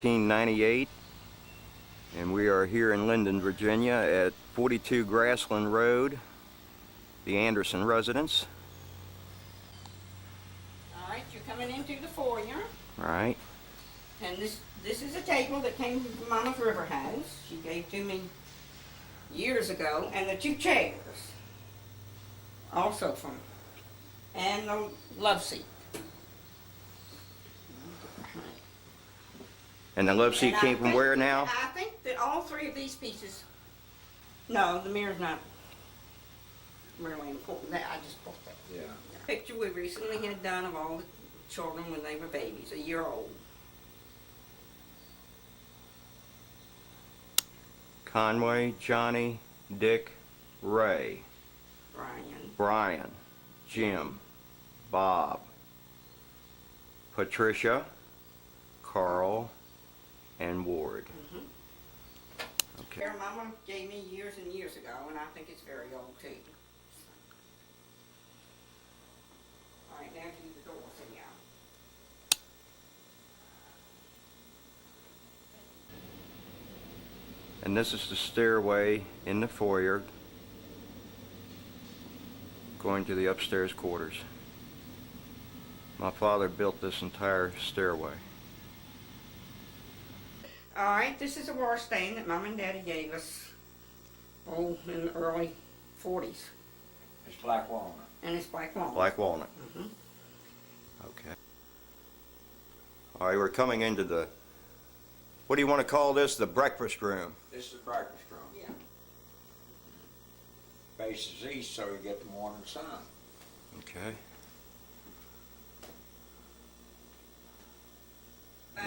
1998, and we are here in Linden, Virginia at 42 Grassland Road, the Anderson residence. Alright, you're coming into the foyer, Right. and this is a table that came from Mama's River House. She gave to me years ago, and the two chairs, also from, and the love seat. And the love seat And came from where now? I think that all three of these pieces, no, the mirror's not really important. That I just bought that. Yeah. Picture we recently had done of all the children when they were babies, a year old. Conway, Johnny, Dick, Ray, Brian, Jim, Bob, Patricia, Carl, and Ward. Okay. Their mama gave me years and years ago, and I think it's very old too. All right, now do the doors anyhow. And this is the stairway in the foyer going to the upstairs quarters. My father built this entire stairway. All right, this is a wash stand that Mom and Daddy gave us, in the early 40s, It's black walnut. and it's black walnut. Black walnut. Mhm. Okay. All right, we're coming into the, what do you want to call this? The breakfast room. This is the breakfast room. Yeah. Faces east so you get the morning sun. Okay. Buddy.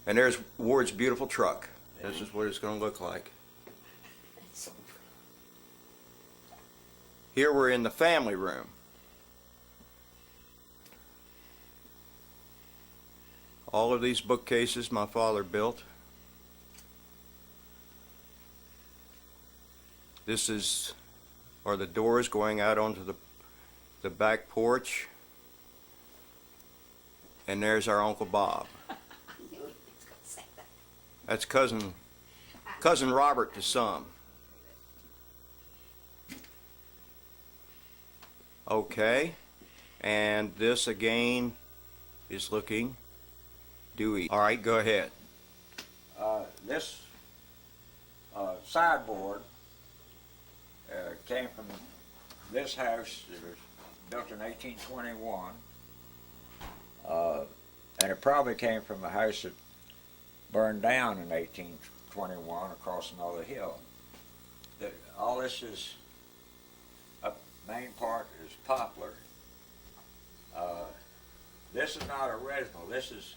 And there's Ward's beautiful truck. This is what it's going to look like. That's so pretty. Here we're in the family room. All of these bookcases my father built. This are the doors going out onto the back porch. And there's our Uncle Bob. I knew he was gonna say that. That's cousin Robert to some. Okay, and this again is looking dewy. All right, go ahead. This sideboard came from this house. It was built in 1821. And it probably came from a house that burned down in 1821 across another hill. All this is, main part is poplar. This is not original. This is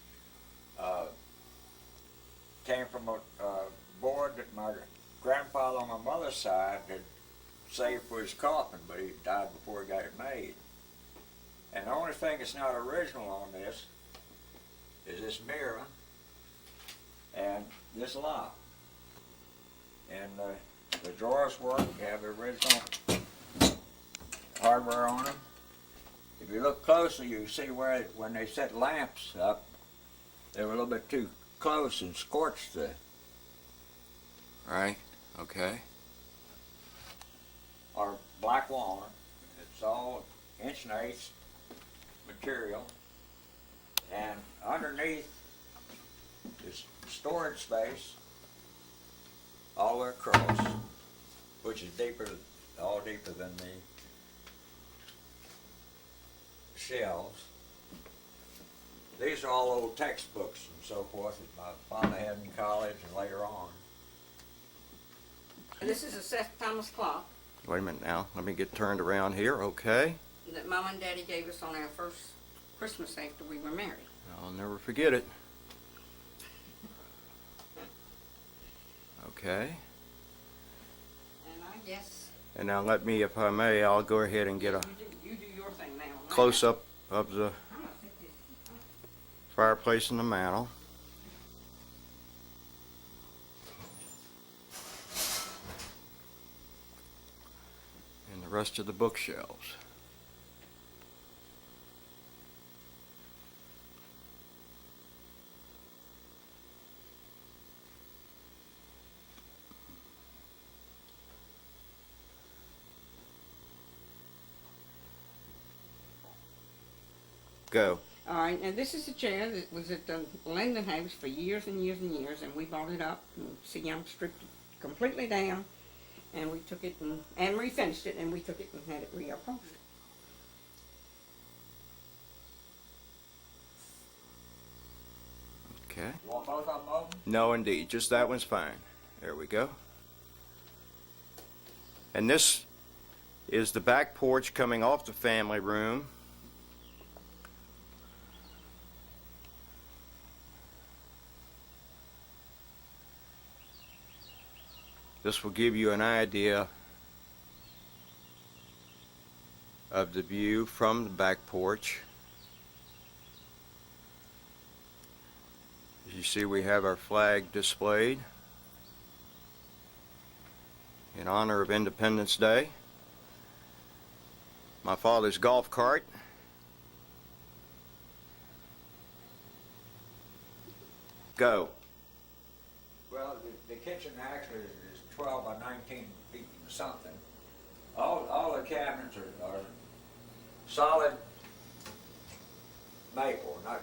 came from a board that my grandfather on my mother's side had saved for his coffin, but he died before he got it made. And the only thing that's not original on this is this mirror and this lock. And the drawers work. You have the original hardware on them. If you look closely, you see where when they set lamps up, they were a little bit too close and scorched the. Right, okay. Our black walnut. It's all 1/8" material, and underneath is storage space all the way across, which is all deeper than the shelves. These are all old textbooks and so forth that my father had in college and later on. This is a Seth Thomas clock Wait a minute now. Let me get turned around here, okay? that Mom and Daddy gave us on our first Christmas after we were married. I'll never forget it. Okay. And I guess And now let me, if I may, I'll go ahead and get a you do your thing now. close-up of the I'm gonna fit this. fireplace and the mantel. And the rest of the bookshelves. Go. All right, and this is a chair that was at the Linden house for years and years and years, and we bought it up, and see, I'm stripped it completely down, and we took it and refinished it, and we took it and had it reupholstered. Okay. You want both of them open? No, indeed. Just that one's fine. There we go. And this is the back porch coming off the family room. This will give you an idea of the view from the back porch. As you see, we have our flag displayed in honor of Independence Day. My father's golf cart. Go. Well, the kitchen actually is 12 by 19 feet something. All the cabinets are solid maple, not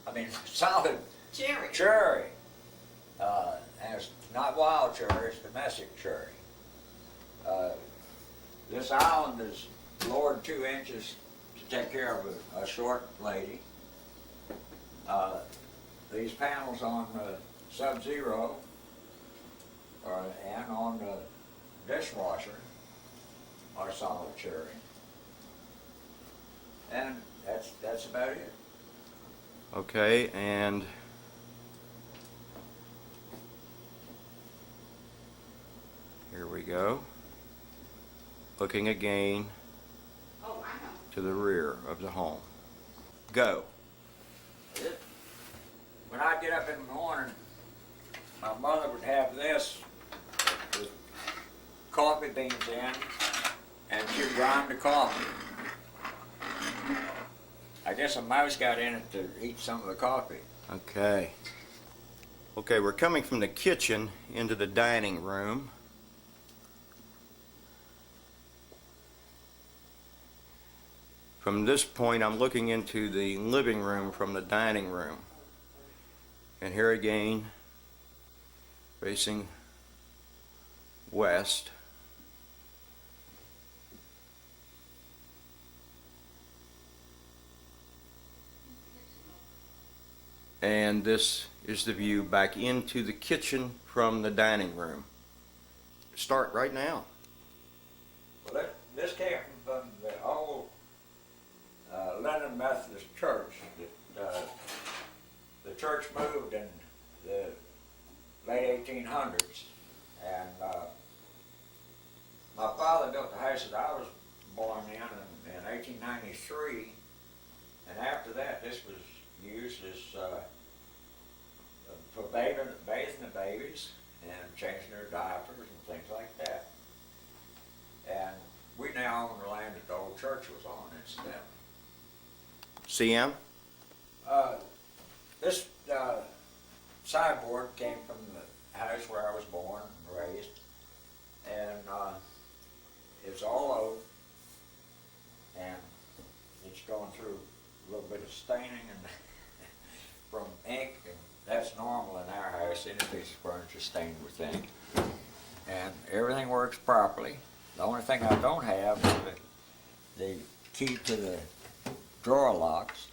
I mean solid Cherry. cherry. And it's not wild cherry, it's domestic cherry. This island is lowered 2 inches to take care of a short lady. These panels on Sub-Zero and on the dishwasher are solid cherry. And that's about it. Okay, and here we go. Looking again Oh, wow. to the rear of the home. Go. When I get up in the morning, my mother would have this with coffee beans in, and she'd grind the coffee. I guess a mouse got in it to eat some of the coffee. Okay. Okay, we're coming from the kitchen into the dining room. From this point, I'm looking into the living room from the dining room. And here again, facing west. And this is the view back into the kitchen from the dining room. Start right now. Well, this came from the old Linden Methodist Church. The church moved in the late 1800s, and my father built the house that I was born in 1893, and after that this was used as for bathing the babies and changing their diapers and things like that. And we now own the land that the old church was on, incidentally. CM? This sideboard came from the house where I was born and raised, and it's all oak, and it's going through a little bit of staining and from ink, and that's normal in our house. Any piece of furniture stained with ink, and everything works properly. The only thing I don't have is the key to the drawer locks.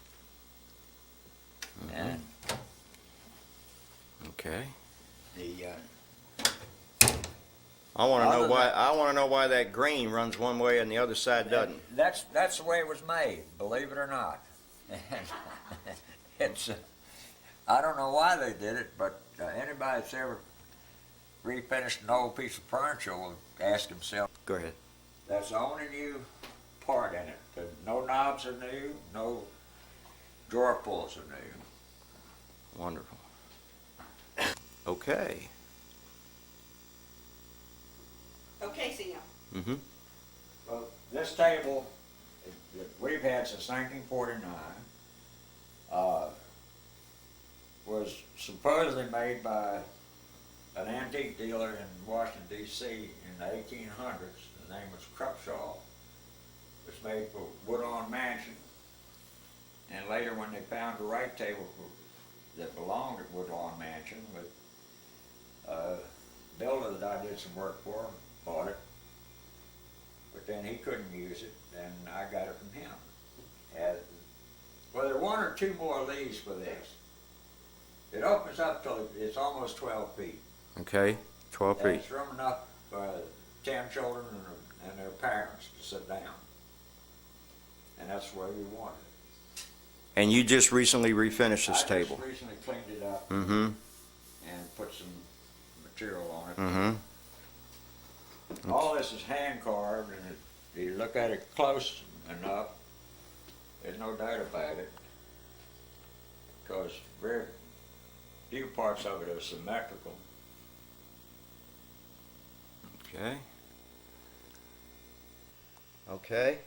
And Okay. the I want to know Other why. than- I want to know why that green runs one way and the other side doesn't. that's the way it was made, believe it or not. And it's I don't know why they did it, but anybody that's ever refinished an old piece of furniture will ask himself. Go ahead. That's the only new part in it. No knobs are new, no drawer pulls are new. Wonderful. Okay. Okay, see ya. Mm-hmm. Well, this table that we've had since 1949 was supposedly made by an antique dealer in Washington, D.C. in the 1800s. The name was Crupshaw. It was made for Woodlawn Mansion. And later when they found the right table that belonged at Woodlawn Mansion, but builder that I did some work for bought it, but then he couldn't use it, and I got it from him. Well, there are one or two more leaves for this. It opens up till it's almost 12 feet. Okay, 12 And feet. it's room enough for 10 children and their parents to sit down. And that's the way we wanted it. And you just recently refinished this I table. just recently cleaned it up Mm-hmm. and put some material on it. Mm-hmm. All this is hand carved, and if you look at it close enough, there's no doubt about it. Because very few parts of it are symmetrical. Okay. Okay.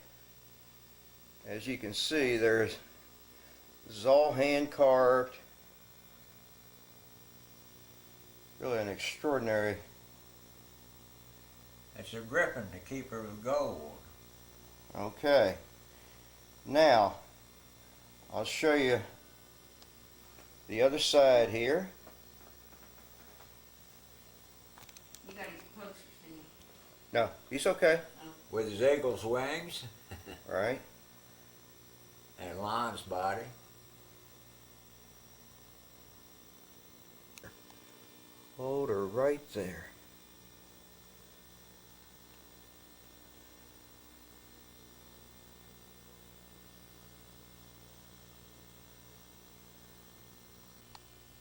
As you can see, this is all hand carved. Really an extraordinary. It's a griffin to keep her of gold. Okay. Now, I'll show you the other side here. You gotta get closer, see. No, he's okay. With his eagle's wings All right. and lion's body. Hold her right there.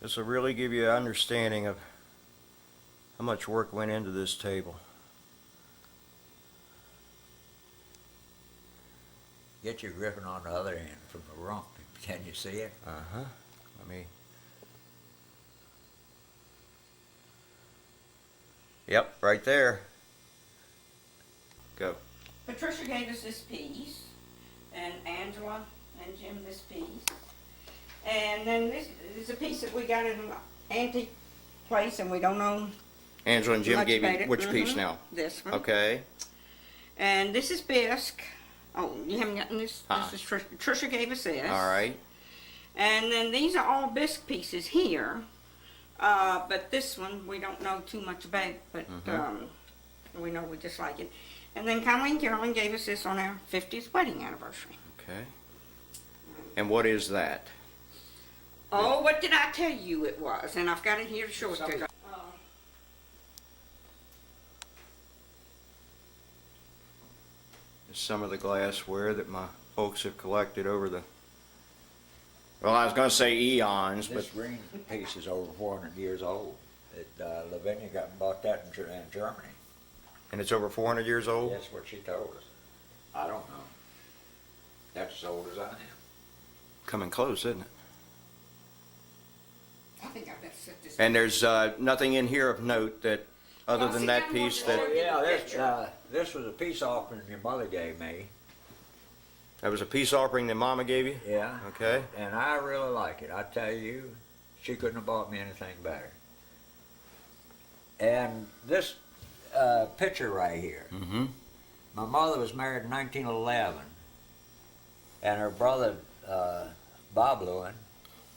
This will really give you an understanding of how much work went into this table. Get your griffin on the other end from the rump. Can you see it? Uh-huh. Let me. Yep, right there. Go. Patricia gave us this piece, and Angela and Jim this piece. And then this is a piece that we got in an antique place, and we don't know Angela and Jim much gave about you it. which piece Mhm. now? This one. Okay. And this is bisque. Oh, you haven't gotten this? Uh-uh. This is Trisha gave us this. All right. And then these are all bisque pieces here. But this one we don't know too much about, but we know we just like it. And then Colleen Carolyn gave us this on our 50th wedding anniversary. Okay. And what is that? Oh, what did I tell you it was? And I've got it here to show it to you. Some of the glassware that my folks have collected over the, well, I was going to say eons, but This green piece is over 400 years old. Lavinia got and bought that in Germany. and it's over 400 years old? That's what she told us. I don't know. That's as old as I am. Coming close, isn't it? I think I better set this. And there's nothing in here of note that, other Well, than see, that I'm piece gonna that, show you the picture. This was a peace offering your mother gave me. that was a peace offering that Mama gave you? Yeah. Okay. And I really like it. I tell you, she couldn't have bought me anything better. And this picture right here, Mm-hmm. my mother was married in 1911, and her brother, Bob Lewin,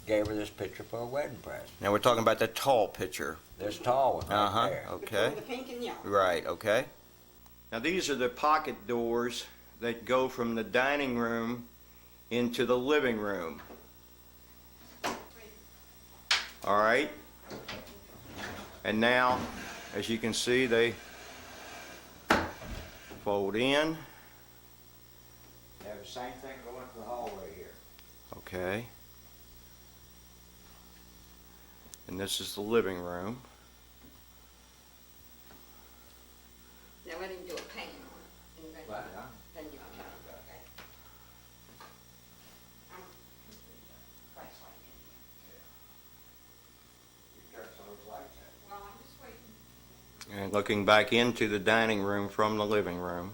gave her this picture for a wedding present. Now we're talking about the tall picture. This tall one right Uh-huh, there. okay. The pink and yellow. Right, okay. Now these are the pocket doors that go from the dining room into the living room. All right. And now, as you can see, they fold in. They have the same thing going to the hallway here. Okay. And this is the living room. Now let him do a pan on it. And then, Right, huh? then you can tell him about that. Flashlight. You turn some of those lights out. Well, I'm just waiting. And looking back into the dining room from the living room.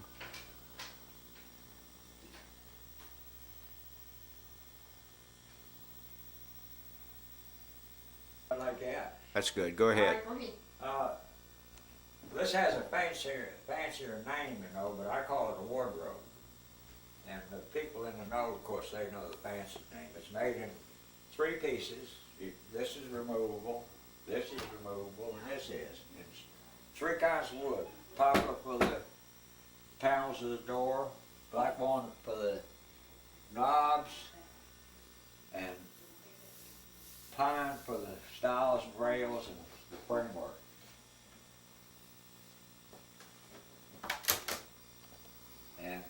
I like that. That's good. Go ahead. All right, go ahead. This has a fancier name, you know, but I call it a wardrobe. and the people in the know, of course, they know the fancy name. It's made in 3 pieces. This is removable, this is removable, and this is. It's 3 kinds of wood. Poplar for the panels of the door, black walnut for the knobs, and pine for the stiles and rails and the framework. And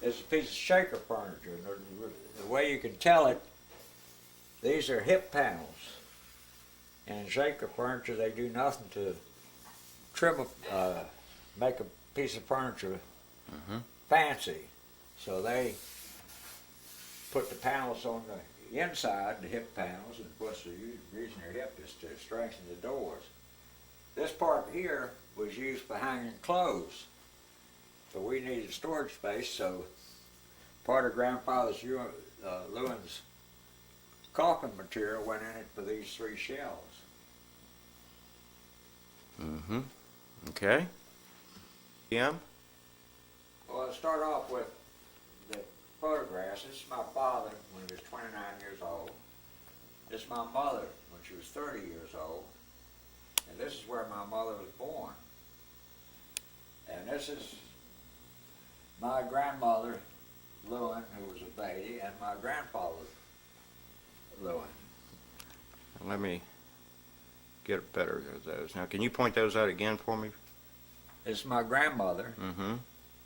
it's a piece of shaker furniture. And the way you can tell it, these are hip panels. And in shaker furniture, they do nothing to make a piece of furniture fancy. So they put the panels on the inside, the hip panels, and of course the reason they're hip is to strengthen the doors. This part here was used for hanging clothes. So we needed storage space, so part of Grandfather's Lewin's coffin material went in it for these 3 shelves. Mm-hmm. Okay. Jim? Well, I'll start off with the photographs. This is my father when he was 29 years old. This is my mother when she was 30 years old. And this is where my mother was born. And this is my grandmother, Lewin, who was a baby, and my grandfather, Lewin. Let me get a better of those. Now, can you point those out again for me? This is my grandmother, Mm-hmm.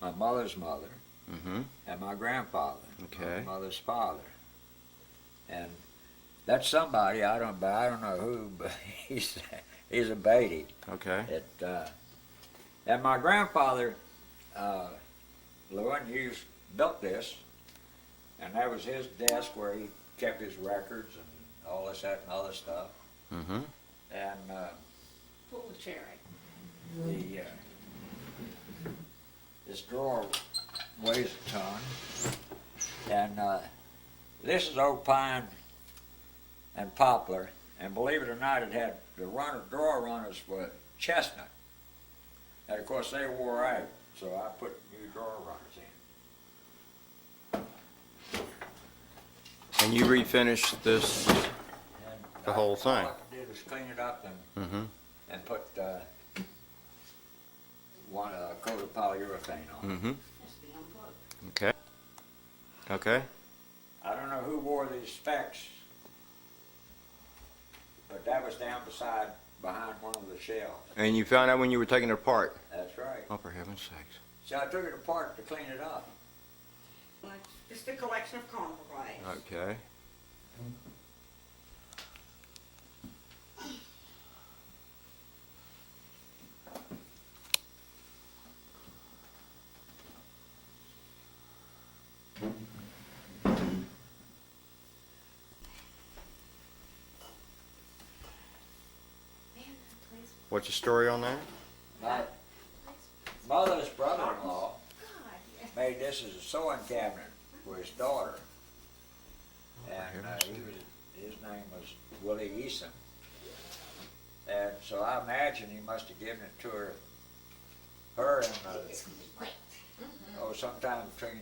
my mother's mother, Mm-hmm. and my grandfather, Okay. my mother's father. And that's somebody, I don't know who, but he's a baby. Okay. And my grandfather, Lewin, built this, and that was his desk where he kept his records and all this, that, and other stuff. Mm-hmm. And Pull the chair out. this drawer weighs a ton. And this is oak pine and poplar, and believe it or not, it had the drawer runners were chestnut. And of course they wore out, so I put new drawer runners in. And you refinished this, And the whole thing? All I did was clean it up Mm-hmm. and put one coat of polyurethane on. Mm-hmm. Has to be unplugged. Okay. Okay. I don't know who wore these specs, but that was down behind one of the shelves. And you found out when you were taking it apart? That's right. Oh, for heaven's sakes. So I took it apart to clean it up. Well, it's just a collection of conical glass. Okay. What's the story on that? My mother's brother-in-law made this as a sewing cabinet for his daughter. And his name was Willie Eason. And so I imagine he must have given it to her in sometime between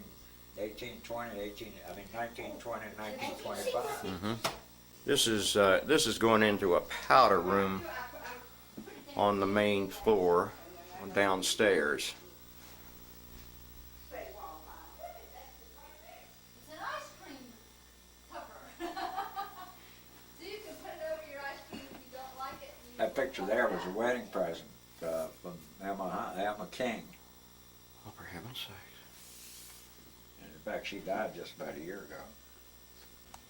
1920 and 1925. Mm-hmm. This is going into a powder room on the main floor downstairs. It's an ice cream cover. So you can put it over your ice cream if you don't like it. That picture there was a wedding present from Emma King. Oh, for heaven's sakes. And in fact, she died just about a year ago.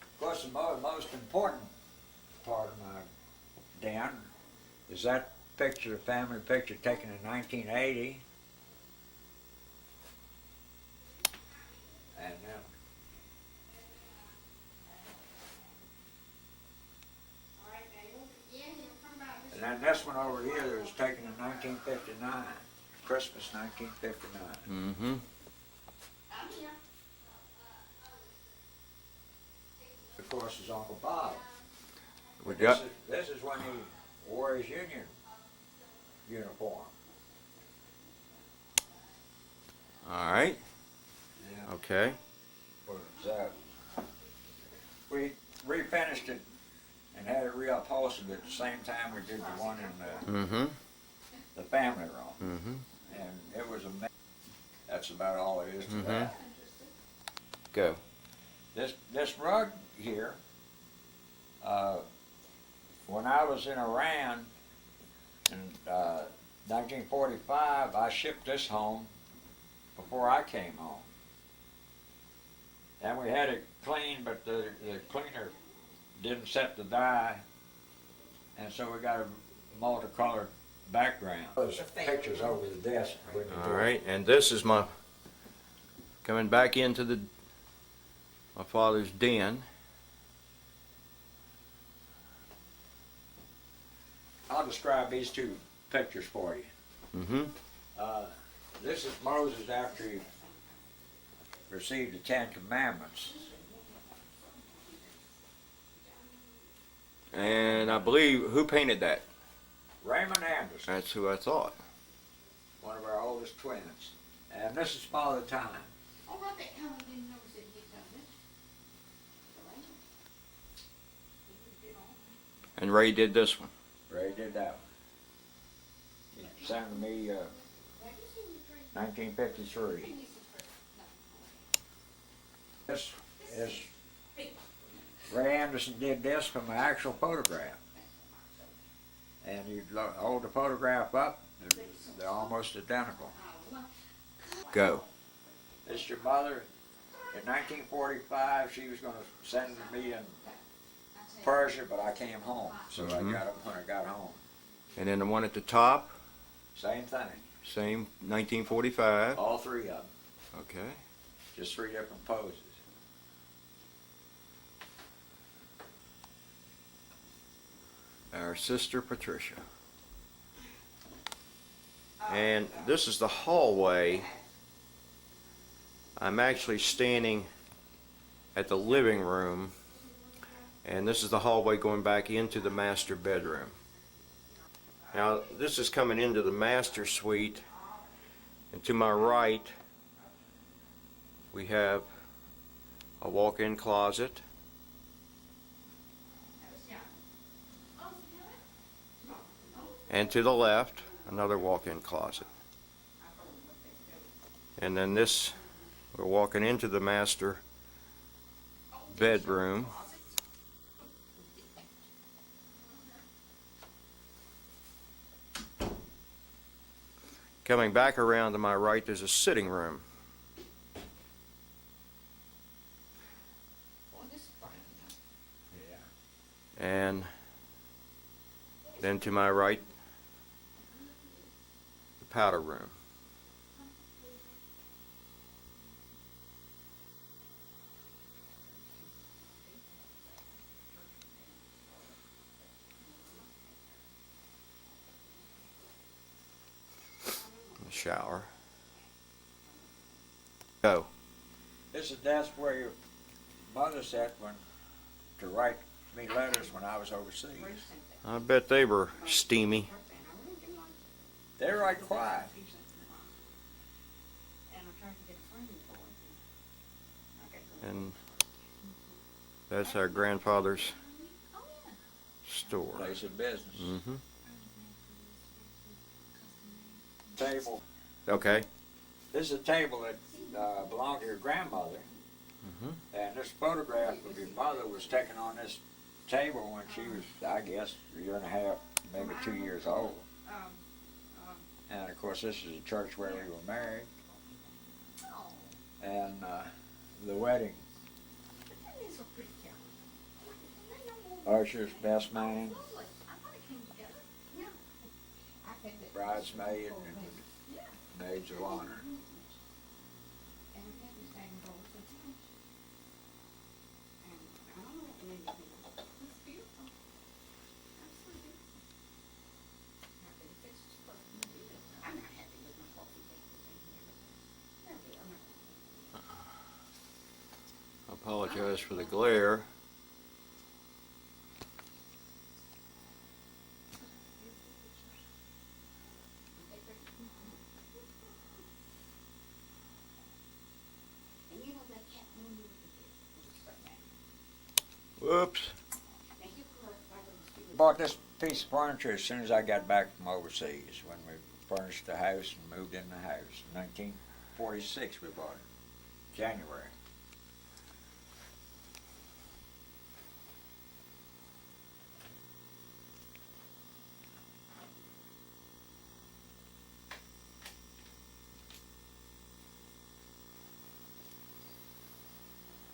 Of course, the most important part of my den is that picture, family picture taken in 1980. And then And then this one over here was taken in 1959, Christmas 1959. Mm-hmm. Of course, is Uncle Bob. We got. This is when he wore his Union uniform. All right. Yeah. Okay. We refinished it and had it reupholstered at the same time we did the one in Mm-hmm. the family room. Mm-hmm. And it was a mess. That's about all there is to Mhm. that. Go. This rug here, when I was in Iran in 1945, I shipped this home before I came home. And we had it cleaned, but the cleaner didn't set the dye, and so we got a multicolored background. There's pictures over the desk. All right, and this is my coming back into my father's den. I'll describe these two pictures for you. Mm-hmm. This is Moses after he received the Ten Commandments. And I believe, who painted that? Raymond Anderson, That's who I thought. one of our oldest twins. And this is Father Time. Oh, I bet Helen didn't notice that he done this. And Ray did this one. Ray did that one. He sent me 1953. This is Ray Anderson did this from an actual photograph. And you hold the photograph up, they're almost identical. Go. This is your mother. In 1945, she was going to send me in Persia, but I came home, so I got it when I got home. And then the one at the top, Same thing, same 1945. all three of them, Okay. just three different poses. Our sister Patricia. And this is the hallway. I'm actually standing at the living room, and this is the hallway going back into the master bedroom. Now this is coming into the master suite, and to my right we have a walk-in closet. And to the left, another walk-in closet. And then this, we're walking into the master bedroom. Coming back around to my right, there's a sitting room. And then to my right, the powder room. The shower. Go. This is desk where your mother sat to write me letters when I was overseas. I bet they were steamy. They write quiet. And that's our grandfather's store. Place of business. Mm-hmm. Table. Okay. This is a table that belonged to your grandmother. Mm-hmm. And this photograph of your mother was taken on this table when she was, I guess, a year and a half, maybe 2 years old. And of course, this is a church where we were married. And the wedding. Usher's best man, bridesmaid, and maids of honor. I apologize for the glare. Whoops. Bought this piece of furniture as soon as I got back from overseas, when we furnished the house and moved in the house. 1946 we bought it, January.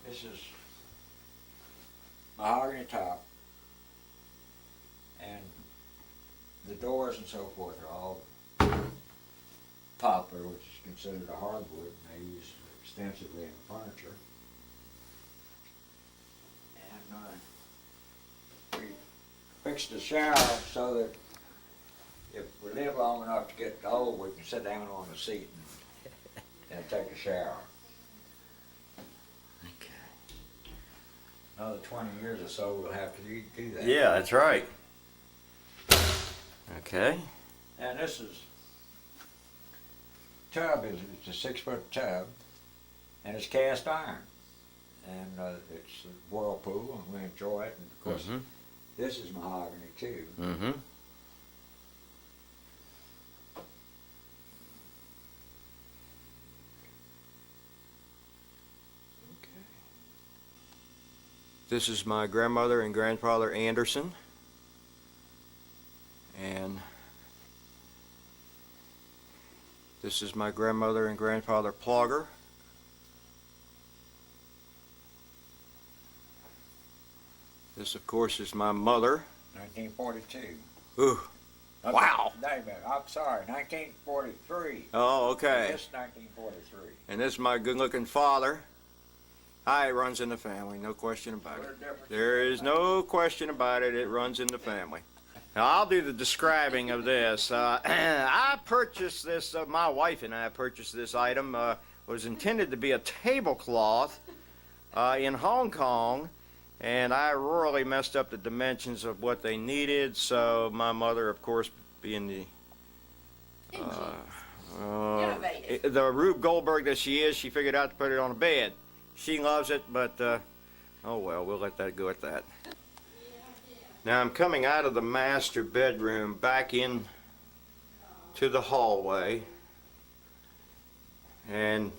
This is mahogany top, and the doors and so forth are all poplar, which is considered a hardwood, and they use extensively in furniture. And we fixed the shower so that if we live long enough to get old, we can sit down on the seat and take a shower. Another 20 years or so, we'll have to do that. Yeah, that's right. Okay. And this is tub it's a 6-foot tub, and it's cast iron, and it's a whirlpool, and we enjoy it. And of course, this is mahogany too. Mm-hmm. This is my grandmother and grandfather Anderson, and this is my grandmother and grandfather Plogger. This, of course, is my mother. 1942. Ooh, wow. No, I'm sorry, 1943. Oh, okay. This 1943. And this is my good-looking father. Hi, it runs in the family, no question about it. There is no question about it, it runs in the family. Now, I'll do the describing of this. I purchased this, my wife and I purchased this item. Was intended to be a tablecloth in Hong Kong, and I royally messed up the dimensions of what they needed, so my mother, of course, being the the Rube Goldberg that she is, she figured out to put it on a bed. She loves it, but oh well, we'll let that go at that. Now I'm coming out of the master bedroom back in to the hallway, and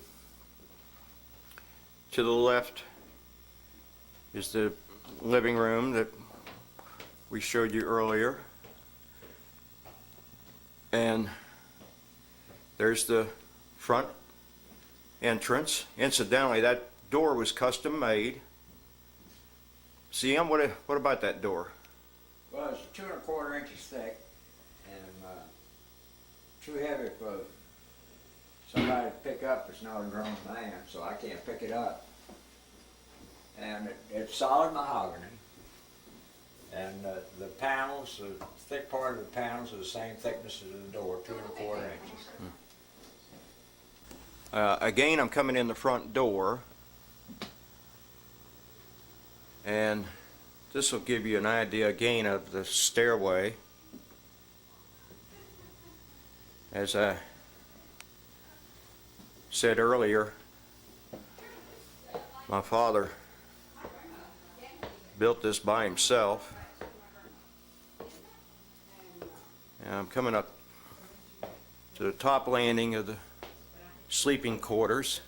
to the left is the living room that we showed you earlier, and there's the front entrance. Incidentally, that door was custom made. See, what about that door? Well, it's 2 1/4 inches thick, and too heavy for somebody to pick up. It's not a grown man, so I can't pick it up. And it's solid mahogany, and the panels, the thick part of the panels are the same thickness as the door, 2 1/4 inches. Again, I'm coming in the front door, and this will give you an idea again of the stairway. As I said earlier, my father built this by himself. And I'm coming up to the top landing of the sleeping quarters.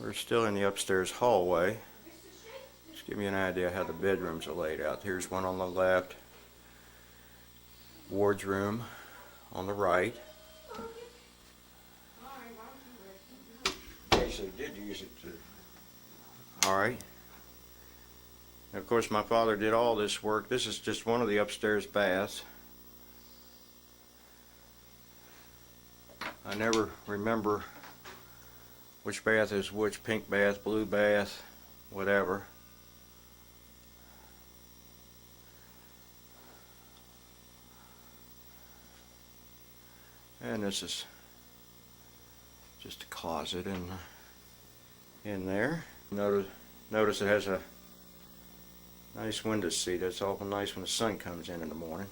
We're still in the upstairs hallway. Just give you an idea how the bedrooms are laid out. Here's one on the left, Ward's room on the right. Actually did use it to. All right. And of course, my father did all this work. This is just one of the upstairs baths. I never remember which bath is which, pink bath, blue bath, whatever. And this is just a closet in there. Notice it has a nice window seat. That's awful nice when the sun comes in the morning.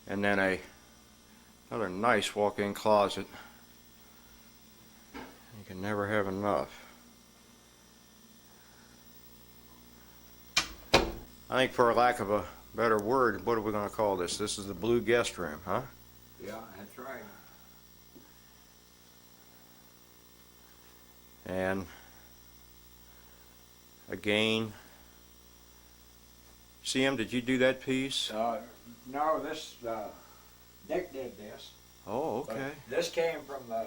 And then another nice walk-in closet. You can never have enough. I think, for lack of a better word, what are we going to call this? This is the blue guest room, huh? Yeah, that's right. And again, CM, did you do that piece? No, this, Dick did this. Oh, But okay. this came from the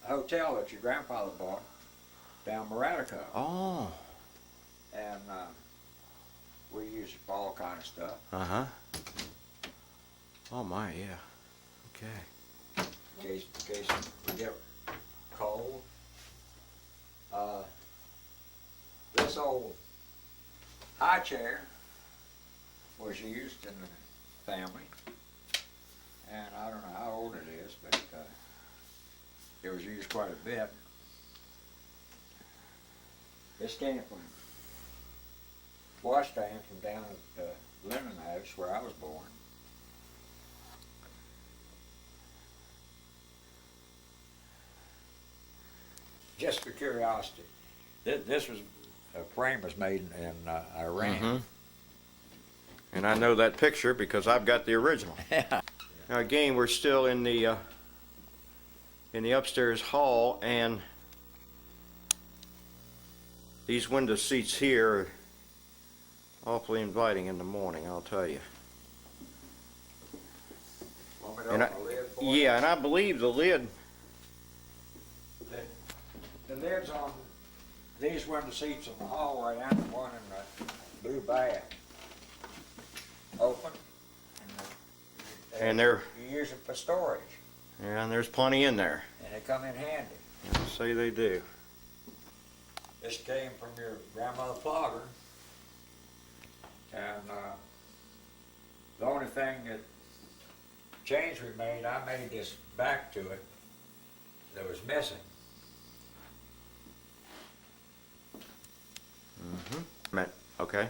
hotel that your grandfather bought down Maratico. Oh, And we use it for all kind of stuff. uh-huh. Oh my, yeah. Okay. In case we get cold. This old high chair was used in the family. And I don't know how old it is, but it was used quite a bit. This came from washstand from down at Linden House where I was born. Just for curiosity, this was a frame was made in Iran. Mhm. And I know that picture because I've got the original. Now again, we're still in the upstairs hall, and these window seats here are awfully inviting in the morning, I'll tell you. Want me to And open the lid for you? Yeah, and I believe the lid, The lid's on these window seats in the hallway and the one in the blue bath. Open. And they're- You use it for storage, and there's plenty in there. and they come in handy. I'll say they do. This came from your grandmother Plogger. And the only thing that change we made, I made this back to it that was missing. Mm-hmm. Okay.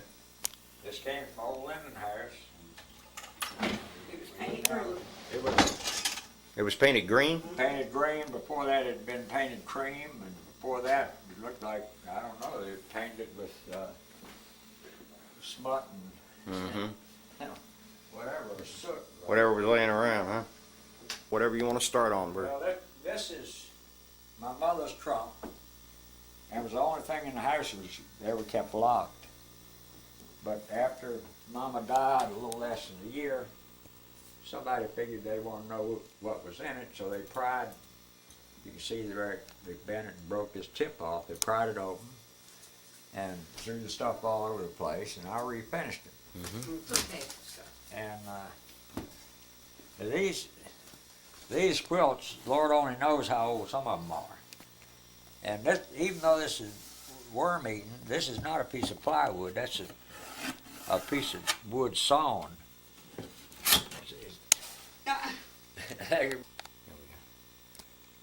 This came from old Linden House. It was painted green. It was It was painted green? painted green. Before that, it had been painted cream, and before that, it looked like, I don't know, they painted it with smut and Mm-hmm. whatever, soot. Whatever was laying around, huh? Whatever you want to start on, Bert. Well, this is my mother's trunk, and it was the only thing in the house that was ever kept locked. But after Mama died, a little less than a year, somebody figured they wanted to know what was in it, so they pried. You can see there they bent it and broke this tip off. They pried it open and threw the stuff all over the place, and I refinished it. And these quilts, Lord only knows how old some of them are. And this, even though this is worm eaten, this is not a piece of plywood. That's a piece of wood sawn.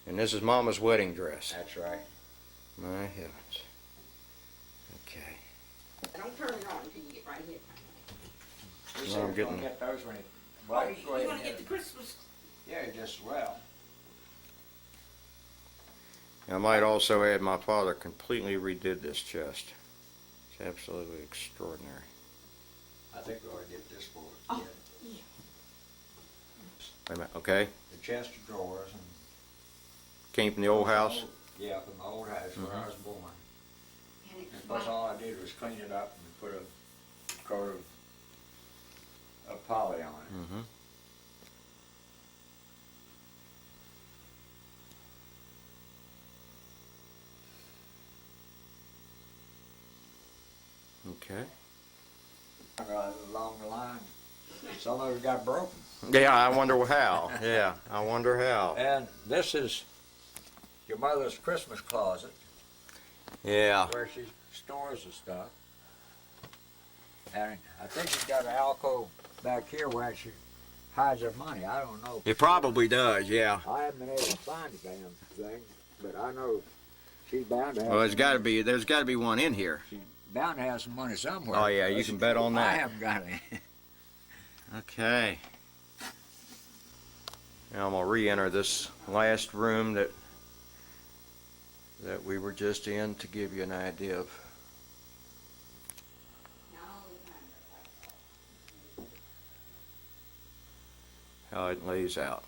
And this is Mama's wedding dress. That's right. My heavens. Okay. Don't turn it on until you get right here. You No, said I'm you're getting- gonna get those when it. Oh, Well, you go ahead want and to get the it. Christmas? Yeah, just well. I might also add my father completely redid this chest. It's absolutely extraordinary. I think we ought to get this for it. Oh. Yeah. Wait a minute, okay? The chest of drawers and. Came from the old house? Yeah, from the old house where I was born. And And it's of course, black. all I did was clean it up and put a coat of poly on it. Mm-hmm. Okay. Along the line, some of it got broken. Yeah, I wonder how. Yeah, I wonder how. And this is your mother's Christmas closet Yeah. where she stores the stuff. And I think she's got an alcove back here where she hides their money. I don't know. It probably does, yeah. I haven't been able to find the damn thing, but I know she's bound to have. Well, there's got to be one in here. She's bound to have some money somewhere. Oh yeah, you can bet on I that. haven't got any. Okay. Now I'm gonna re-enter this last room that we were just in to give you an idea of how it lays out.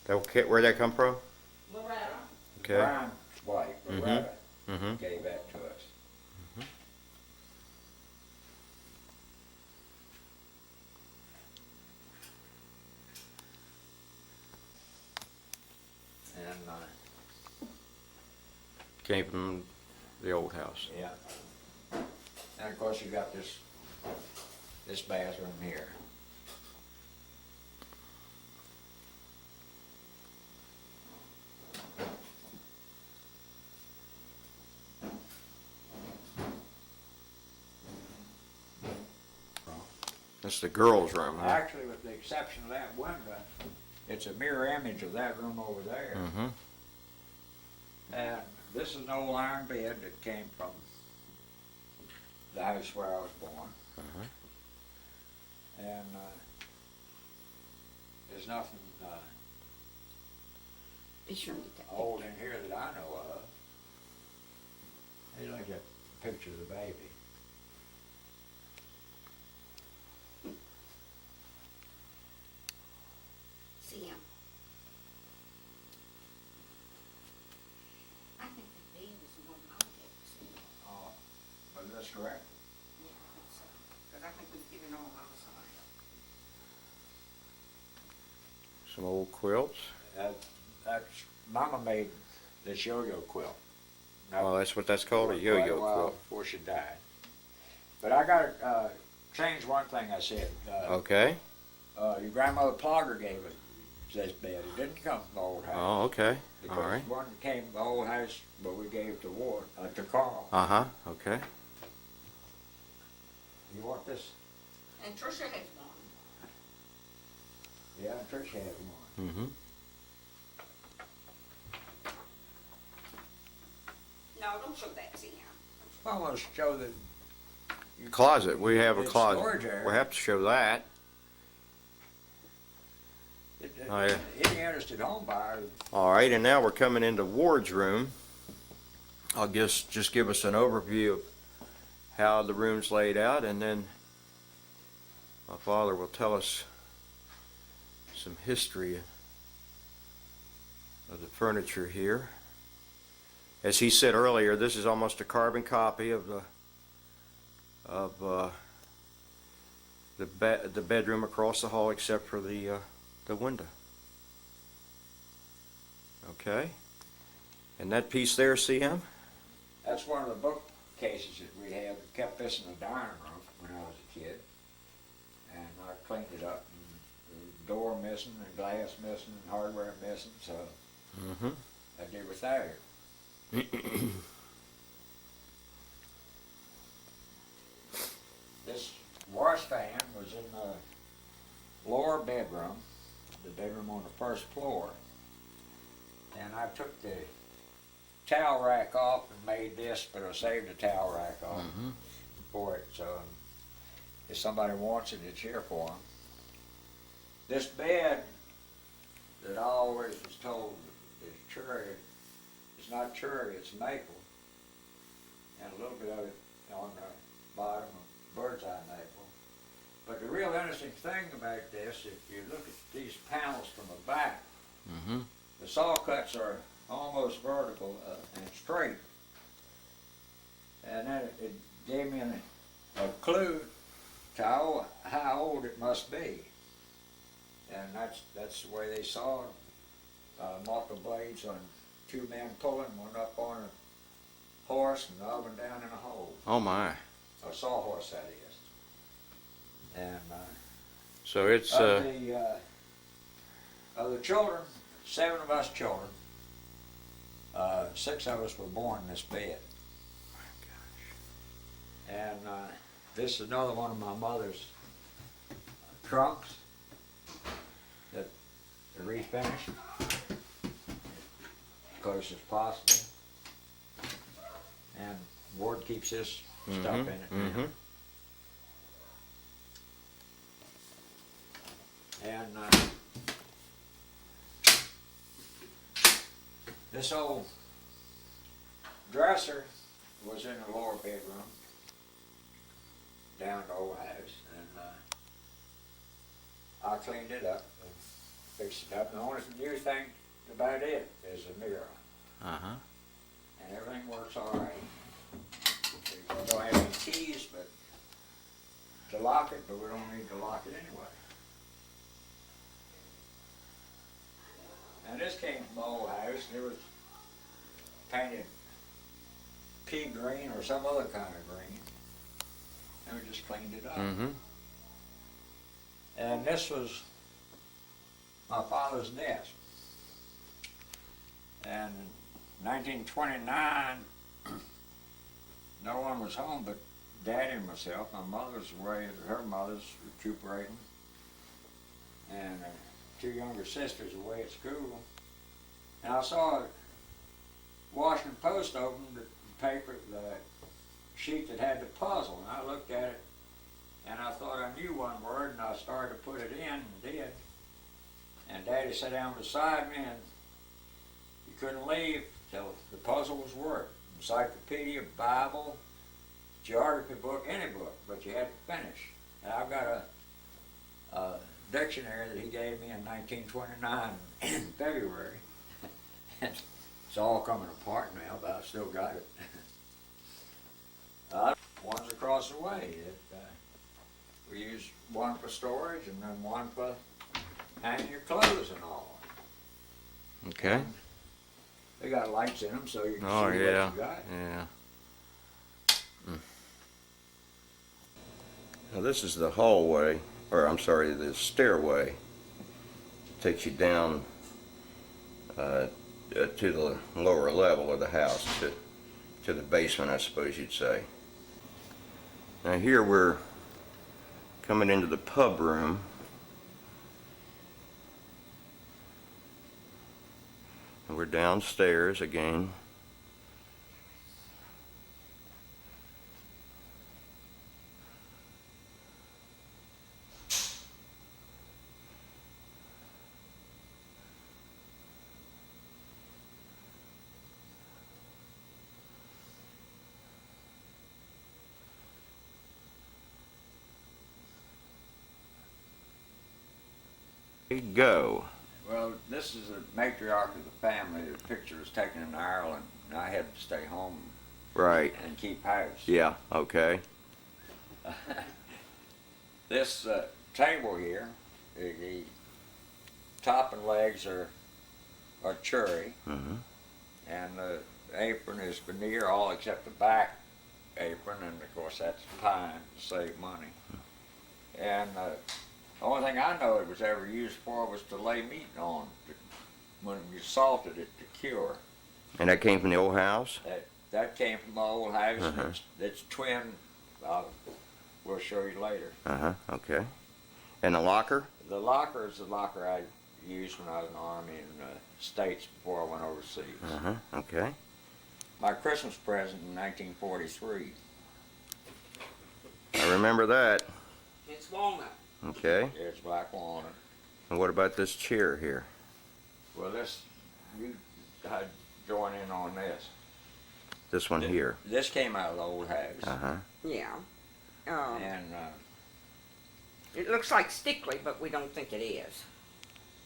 Okay, where'd that come from? Loretta. Okay. Brian's wife, Loretta, Mm-hmm. gave that to us. And Came from the old house. yeah, and of course you got this bathroom here. That's the girls' room, huh? Actually, with the exception of that window, it's a mirror image of that room over there. Mm-hmm. And this is an old iron bed that came from the house where I was born. Uh-huh. And there's nothing Be sure to get that. old in here that I know of. Hey, look at that picture of the baby. See him. I think the baby is more than I would like to see. Oh, but that's correct. Yeah, I think so. Because I think we've given all our side. Some old quilts. That's Mama made this yo-yo quilt. Oh, that's what that's called, a yo-yo Quite a while quilt. before she died. But I got to change one thing I said. Okay. Your grandmother Plogger gave us this bed. It didn't come from the old house. Oh, okay. Because All right. one came from the old house, but we gave to Ward, to Carl. Uh-huh. Okay. You want this? And Tricia has one. Yeah, Trish has one. Mm-hmm. No, don't show that to him. I want to show the Closet. We have a It's closet. storage area. We have to show that. Oh, yeah. Any interested home buyer. All right, and now we're coming into Ward's room. I'll just give us an overview of how the room's laid out, and then my father will tell us some history of the furniture here. As he said earlier, this is almost a carbon copy of the bedroom across the hall, except for the window. Okay, and that piece there, CM? That's one of the bookcases that we had. We kept this in the dining room when I was a kid. And I cleaned it up. And the door missing, and glass missing, and hardware missing. So Mm-hmm. I did with that. This washstand was in the lower bedroom, the bedroom on the first floor. And I took the towel rack off and made this, but I saved the towel rack off Mm-hmm. for it. So if somebody wants it, it's here for them. This bed that I always was told is cherry, it's not cherry, it's maple. And a little bit of it on the bottom of bird's eye maple. But the real interesting thing about this, if you look at these panels from the back, Mm-hmm. the saw cuts are almost vertical and straight. And then it gave me a clue to how old it must be. And that's the way they saw it. Multiple blades on two men pulling, one up on a horse and the other one down in a hole. Oh my! A sawhorse, that is. And So it's of the children, 7 of us children, 6 of us were born in this bed. And this is another one of my mother's trunks that are refinished close as possible. And Ward keeps his stuff in it now. Mm-hmm. And this old dresser was in the lower bedroom down the old house, and I cleaned it up and fixed it up. The only new thing about it is the mirror, Uh-huh. and everything works all right. We don't have any keys but to lock it, but we don't need to lock it anyway. And this came from the old house. It was painted pea green or some other kind of green, and we just cleaned it up. Mm-hmm. And this was my father's desk. And in 1929, no one was home but Daddy and myself. My mother's away, her mother's recuperating, and 2 younger sisters away at school. And I saw a Washington Post open the paper, the sheet that had the puzzle, and I looked at it, and I thought I knew one word, and I started to put it in, and did. And Daddy sat down beside me, and he couldn't leave till the puzzle was worked. Encyclopedia, Bible, geography book, any book, but you had to finish. And I've got a dictionary that he gave me in 1929 in February. It's all coming apart now, but I've still got it. One's across the way. We use one for storage and then one for hanging your clothes and all. Okay. They got lights in them so you can Oh, see yeah. what you got. Yeah. Now this is the hallway, or I'm sorry, the stairway. Takes you down to the lower level of the house, to the basement, I suppose you'd say. Now here we're coming into the pub room. And we're downstairs again. Go. Well, this is a matriarch of the family. The picture was taken in Ireland, and I had to stay home Right. and keep house. Yeah, okay. This table here, the top and legs are cherry, Mm-hmm. and the apron is veneer, all except the back apron, and of course that's pine to save money. And the only thing I know it was ever used for was to lay meat on, when you salted it to cure. And that came from the old house? That came from my old house. Uh-huh. And it's twin. We'll show you later. Uh-huh, okay. And the locker? The locker is the locker I used when I was in the Army in the States before I went overseas. Uh-huh, okay. My Christmas present in 1943. I remember that. It's walnut. Okay. It's black walnut. And what about this chair here? Well, I'd join in on this. This one here? This came out of the old house. Uh-huh. Yeah. And It looks like stickly, but we don't think it is.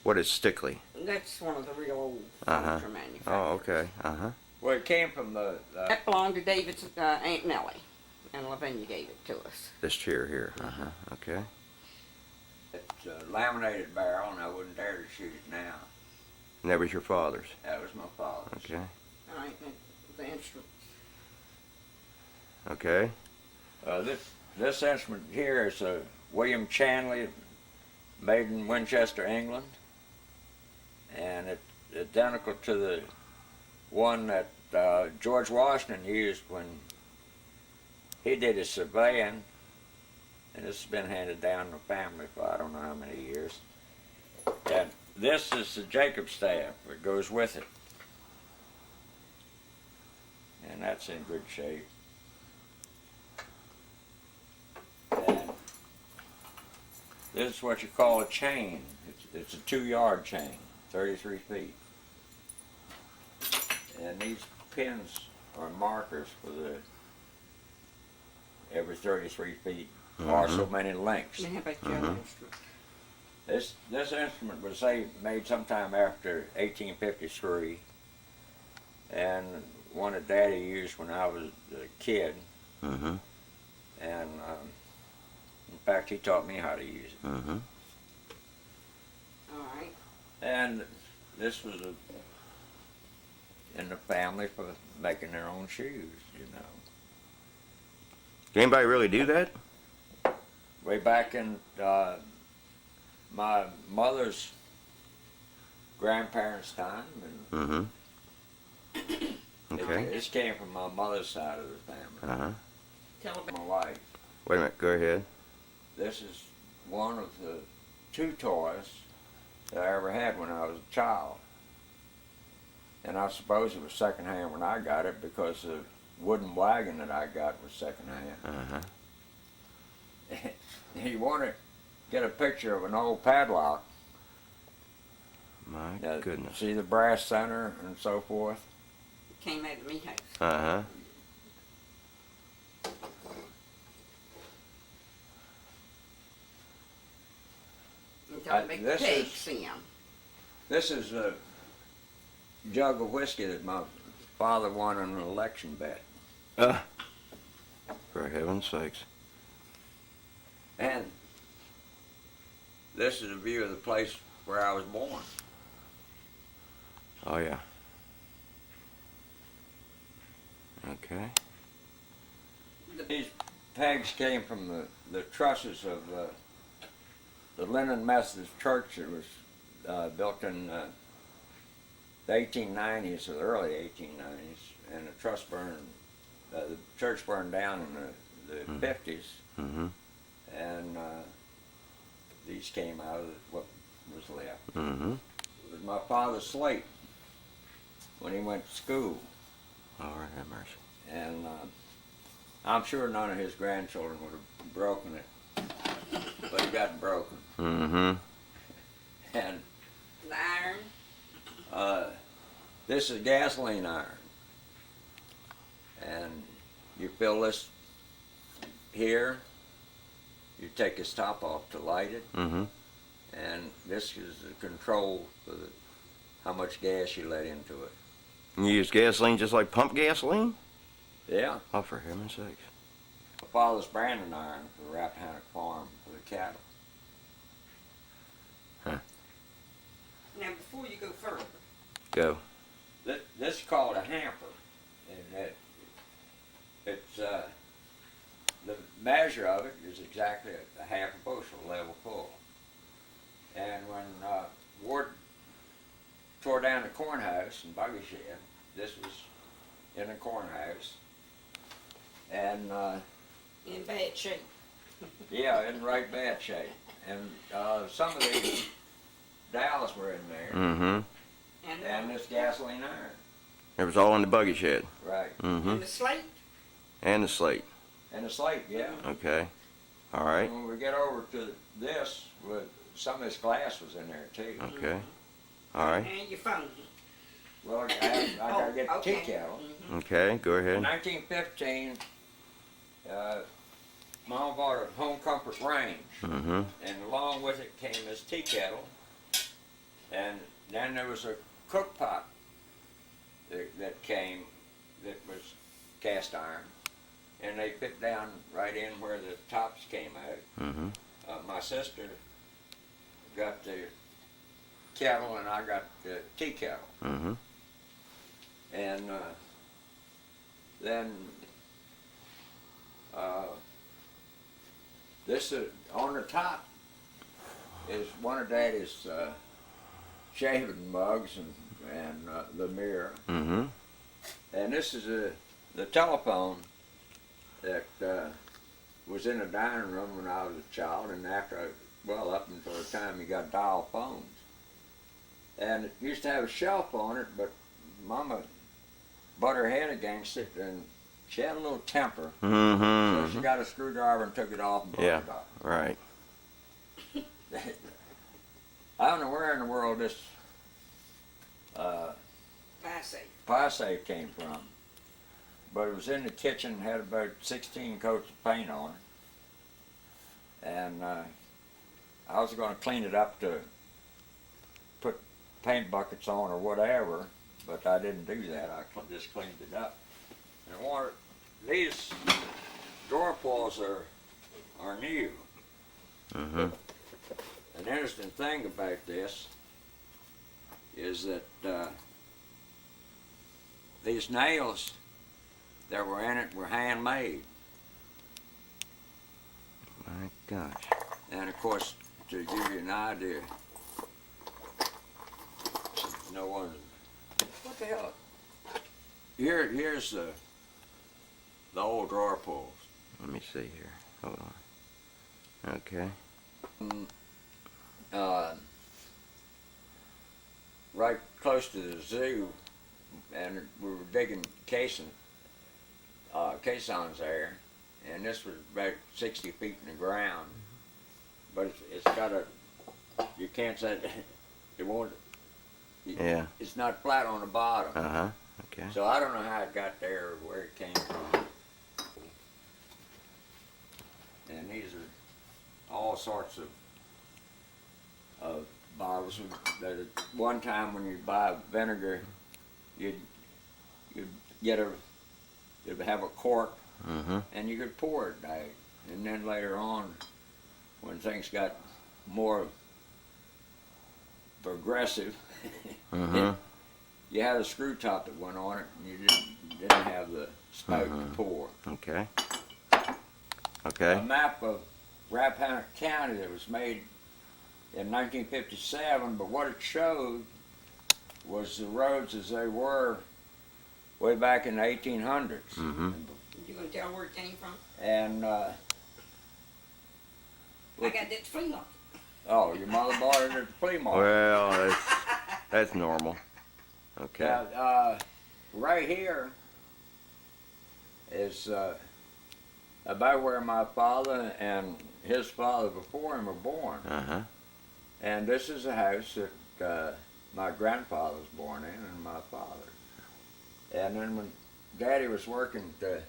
What is Stickley? That's one of the real old Uh-huh. furniture manufacturers. Oh, okay. Uh-huh. well, it came from That belonged to David's Aunt Nellie, and Lavinia gave it to us. This chair here. Uh-huh. Okay. it's a laminated barrel, and I wouldn't dare to shoot it now. And that was your father's? That was my father's. Okay. All right, the instrument. Okay. This instrument here is a William Chanley, made in Winchester, England, and it's identical to the one that George Washington used when he did his surveying, and this has been handed down in the family for I don't know how many years. And this is the Jacob staff that goes with it. And that's in good shape. And this is what you call a chain. It's a 2-yard chain, 33 feet. And these pins are markers for the every 33 feet or so many lengths. Now, how about your other instrument? This instrument was made sometime after 1853, and one that Daddy used when I was a kid. Mm-hmm. And in fact, he taught me how to use it. Mm-hmm. All right. And this was in the family for making their own shoes, you know. Can anybody really do that? Way back in my mother's grandparents' time, and Mm-hmm. Okay. this came from my mother's side of the family. Uh-huh. Tell about. My wife. Wait a minute, go ahead. This is one of the 2 toys that I ever had when I was a child. And I suppose it was secondhand when I got it because the wooden wagon that I got was secondhand. Uh-huh. You want to get a picture of an old padlock. My Now, goodness. see the brass center and so forth? Came out of me house. Uh-huh. And tell about the this pegs, is- Sam. This is a jug of whiskey that my father won in an election bet. For heaven's sakes. And this is a view of the place where I was born. Oh, yeah. Okay. These pegs came from the trusses of the Linden Methodist Church that was built in the 1890s or the early 1890s, and the church burned down in the 50s, Mm-hmm. and these came out of what was left. Mm-hmm. It was my father's slate when he went to school, All right, have mercy. and I'm sure none of his grandchildren would have broken it, but it got broken. Mm-hmm. And The iron. this is gasoline iron, and you fill this here, you take this top off to light it, Mm-hmm. and this is the control for how much gas you let into it. You use gasoline just like pump gasoline? Yeah, Oh, for heaven's sakes. my father's branding iron for the Rappahannock Farm for the cattle. Now, before you go further, Go. This is called a hamper, and it's the measure of it is exactly a half a bushel level full. And when Ward tore down the corn house and buggy shed, this was in the corn house, and in bad shape. yeah, in right bad shape. And some of these dowels were in there, Mm-hmm. and this gasoline iron, It was all in the buggy shed. right? Mm-hmm. And the slate. And the slate. And the slate, yeah. Okay. All right. When we get over to this, some of this glass was in there too. Okay. All right. And your phone. Well, I gotta get the tea okay. kettle. Okay, go In ahead. 1915, Mom bought a home comfort range, Mm-hmm. and along with it came this tea kettle, and then there was a cook pot that came that was cast iron, and they fit down right in where the tops came out. Mm-hmm. My sister got the kettle, and I got the tea kettle. Mm-hmm. And then this is on the top is one of Daddy's shaving mugs and the mirror. Mm-hmm. And this is the telephone that was in the dining room when I was a child, and well, up until the time you got dial phones. And it used to have a shelf on it, but Mama butt her head against it, and she had a little temper. So she got a screwdriver and took it off and broke Yeah, it off. right. I don't know where in the world this fire safe came from, but it was in the kitchen, had about 16 coats of paint on it, and I was going to clean it up to put paint buckets on or whatever, but I didn't do that. I just cleaned it up. And these door pulls are new. Mm-hmm. An interesting thing about this is that these nails that were in it were handmade. My gosh. And of course, to give you an idea, no one, what the hell? Here's the old drawer pulls. Let me see here. Hold on. Okay. Right close to the zoo, and we were digging caissons there, and this was about 60 feet in the ground. But it's got you can't say, it won't, Yeah. it's not flat on the bottom. Uh-huh. Okay. So I don't know how it got there or where it came from. And these are all sorts of bottles. That at one time when you buy vinegar, you'd get you'd have a cork, Mm-hmm. and you could pour it out. And then later on, when things got more progressive, Mm-hmm. you had a screw top that went on it, and you didn't have the spout to pour. Okay. A Okay. map of Rappahannock County that was made in 1957, but what it showed was the roads as they were way back in the 1800s. Mm-hmm. You gonna tell where it came from? And, I got that flea market. oh, your mother bought it at the flea market. Well, that's normal. Okay. Now, right here is about where my father and his father before him were born. Uh-huh. And this is a house that my grandfather was born in, and my father. And then when Daddy was working to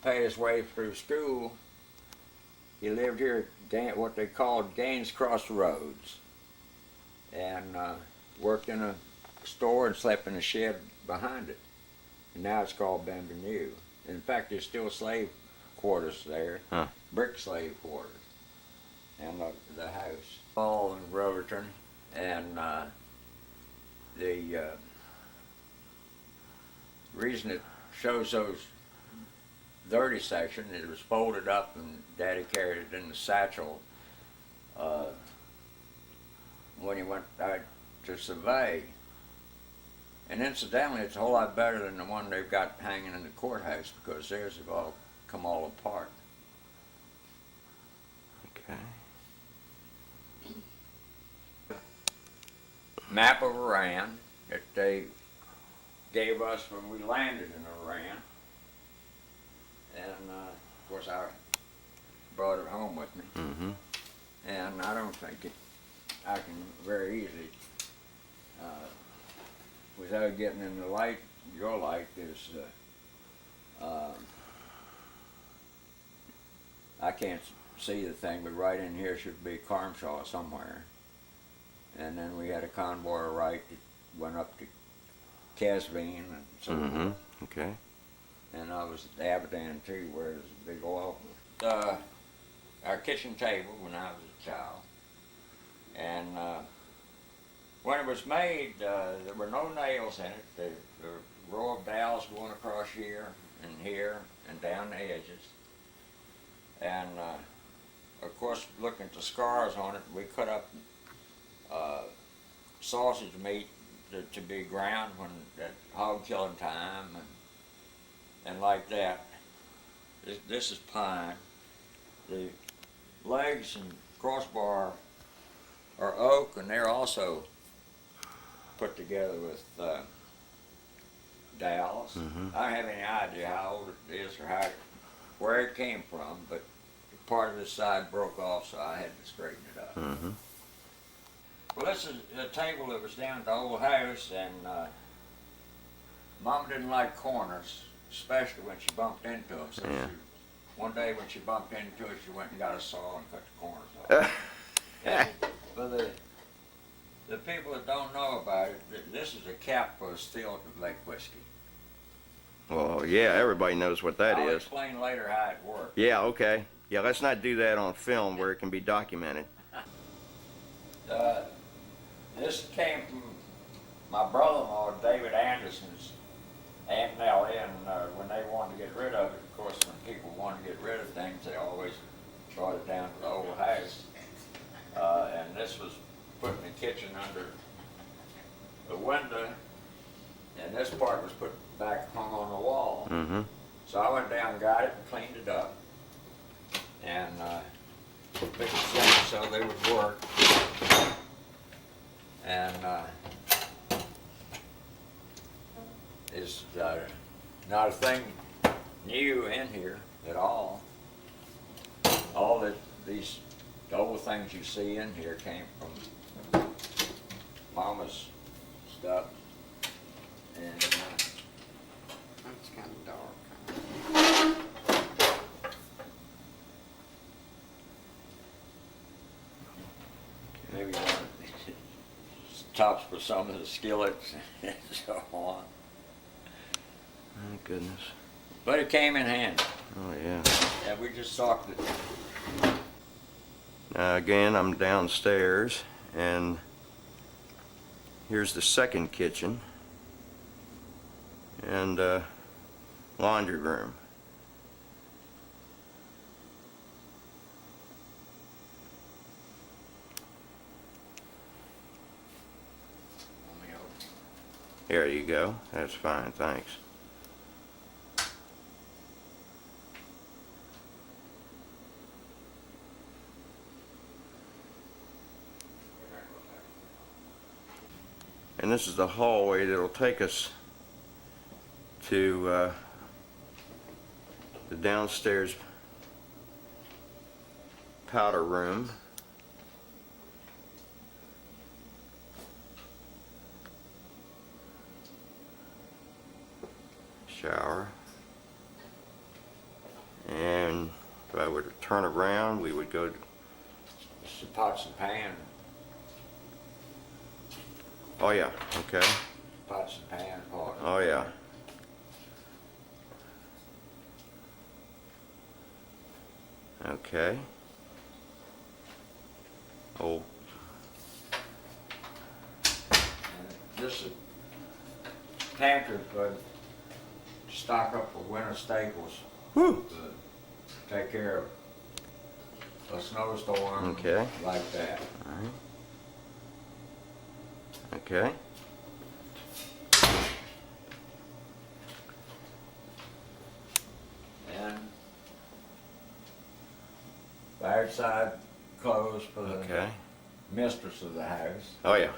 pay his way through school, he lived here at what they called Gaines Crossroads, and worked in a store and slept in a shed behind it. And now it's called Benvenue. In fact, there's still slave quarters there, Huh. brick slave quarters, and the house. All in Roverton, and the reason it shows those dirty section, it was folded up and Daddy carried it in the satchel when he went out to survey. And incidentally, it's a whole lot better than the one they've got hanging in the courthouse, because theirs have all come all apart. Okay. Map of Iran that they gave us when we landed in Iran. And of course I brought it home with me. Mm-hmm. And I don't think I can very easily, without getting in the light, your light is, I can't see the thing, but right in here should be Carmshaw somewhere. And then we had a convoy right that went up to Casveen and so Mm-hmm. forth. Okay. And I was at Abadan too, where there's a big oil. Our kitchen table when I was a child. And when it was made, there were no nails in it. There were a row of dowels going across here and down the edges. And of course, looking at the scars on it, we cut up sausage meat, to be ground when at hog killing time and like that. This is pine. The legs and crossbar are oak, and they're also put together with dowels. I don't have any idea how old it is or where it came from, but part of this side broke off, so I had to straighten it up. Well, this is a table that was down at the old house, and Mama didn't like corners, especially when she bumped into them. So one day when she bumped into it, she went and got a saw and cut the corners off. And for the people that don't know about it, this is a cap for a still to make whiskey. Well, yeah, everybody knows what that I'll is. explain later how it works. Yeah, okay. Yeah, let's not do that on film where it can be documented. This came from my brother-in-law, David Anderson's Aunt Nellie, and when they wanted to get rid of it, of course, when people wanted to get rid of things, they always brought it down to the old house. And this was put in the kitchen under the window, and this part was put back hung on the wall. So I went down and got it and cleaned it up, and fixed things so they would work. And it's not a thing new in here at all. All these old things you see in here came from Mama's stuff. And It's kind of dark. maybe one of the tops for some of the skillets and so on. My goodness. But it came in handy. Oh, yeah. And we just socked it. Now, again, I'm downstairs, and here's the second kitchen and laundry room. Let me open. There you go. That's fine, thanks. And this is the hallway that'll take us to the downstairs powder room. Shower. And if I were to turn around, we would go to, This is pots and pans. oh yeah, okay. Pots and pans part. Oh yeah. Okay. Oh, And this is pantry for stock up for winter staples. whew. To take care of a snowstorm. Okay. Like that. All right. Okay. And the outside clothes for the Okay. mistress of the house. Oh yeah.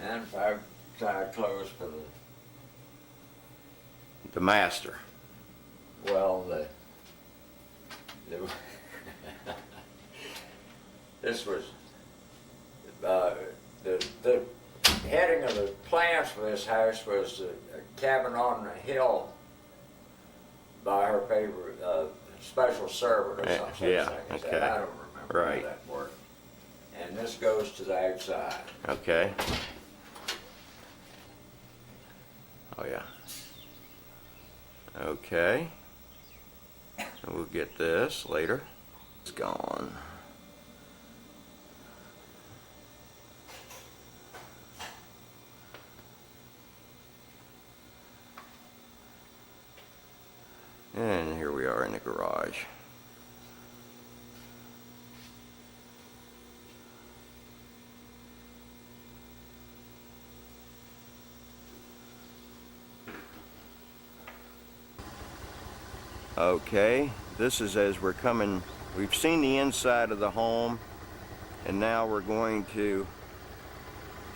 And outside clothes for The master. well, the this was the heading of the plans for this house was a cabin on the hill by her favorite special servant or something. Yeah, such as okay. that. I don't remember Right. how that worked. And this goes to the outside. Okay. Oh yeah. Okay. And we'll get this later. It's gone. And here we are in the garage. Okay, this is as we're coming, we've seen the inside of the home, and now we're going to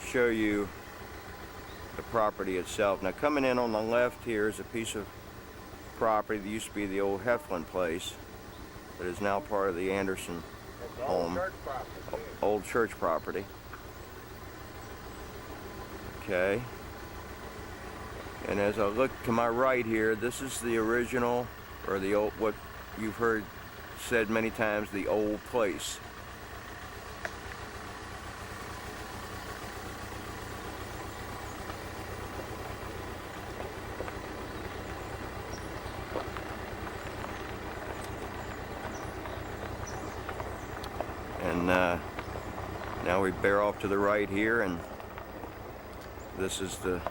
show you the property itself. Now coming in on the left here is a piece of property that used to be the old Heflin place, that is now part of the Anderson home. Old church property. Okay. And as I look to my right here, this is the original, or the old, what you've heard said many times, the old place. And now we bear off to the right here, and this is the